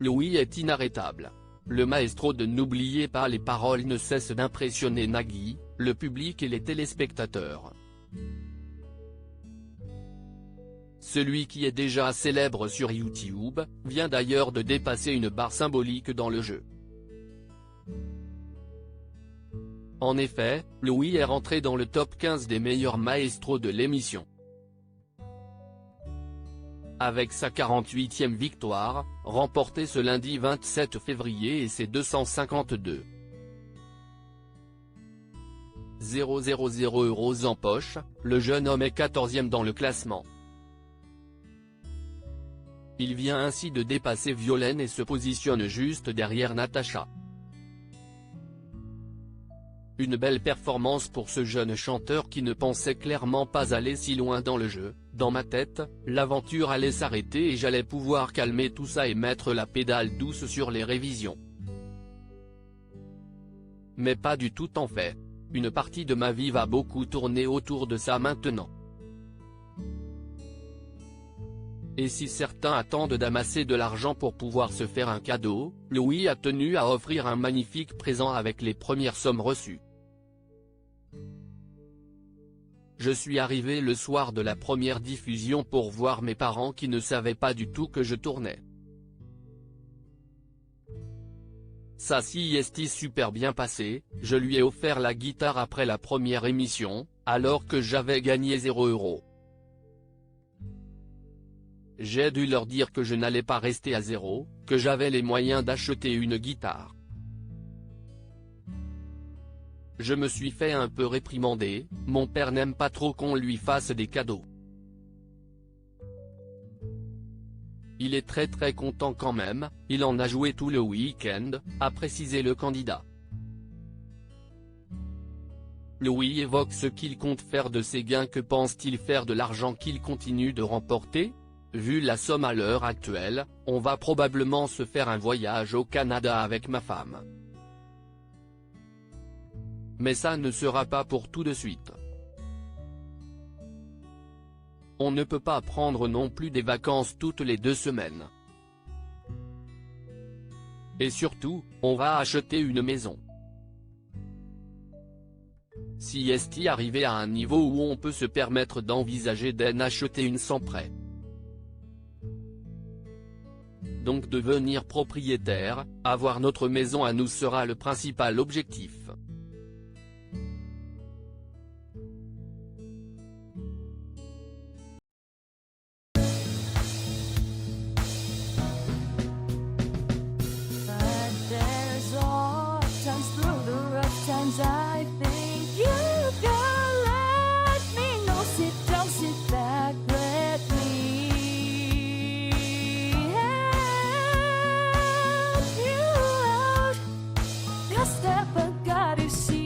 Louis est inarrêtable. Le maestro de N'oubliez pas les paroles ne cesse d'impressionner Nagui, le public et les téléspectateurs. Celui qui est déjà célèbre sur YouTube, vient d'ailleurs de dépasser une barre symbolique dans le jeu. En effet, Louis est rentré dans le top 15 des meilleurs maestros de l'émission. Avec sa 48e victoire, remportée ce lundi 27 février et ses 252 000 € en poche, le jeune homme est 14e dans le classement. Il vient ainsi de dépasser Violaine et se positionne juste derrière Natacha. Une belle performance pour ce jeune chanteur qui ne pensait clairement pas aller si loin dans le jeu. Dans ma tête, l'aventure allait s'arrêter et j'allais pouvoir calmer tout ça et mettre la pédale douce sur les révisions. Mais pas du tout en fait. Une partie de ma vie va beaucoup tourner autour de ça maintenant. Et si certains attendent d'amasser de l'argent pour pouvoir se faire un cadeau, Louis a tenu à offrir un magnifique présent avec les premières sommes reçues. Je suis arrivé le soir de la première diffusion pour voir mes parents qui ne savaient pas du tout que je tournais. Ça s'y est super bien passé, je lui ai offert la guitare après la première émission, alors que j'avais gagné 0 €. J'ai dû leur dire que je n'allais pas rester à zéro, que j'avais les moyens d'acheter une guitare. Je me suis fait un peu réprimander, mon père n'aime pas trop qu'on lui fasse des cadeaux. Il est très content quand même, il en a joué tout le week-end, a précisé le candidat. Louis évoque ce qu'il compte faire de ses gains. Que pense-t-il faire de l'argent qu'il continue de remporter? Vu la somme à l'heure actuelle, on va probablement se faire un voyage au Canada avec ma femme. Mais ça ne sera pas pour tout de suite. On ne peut pas prendre non plus des vacances toutes les 2 semaines. Et surtout, on va acheter une maison. Si est arrivé à un niveau où on peut se permettre d'envisager d'en acheter une sans prêt. Donc devenir propriétaire, avoir notre maison à nous sera le principal objectif. I think you can let me know. Sit down, sit back, let me help you out. Just step, I got to see.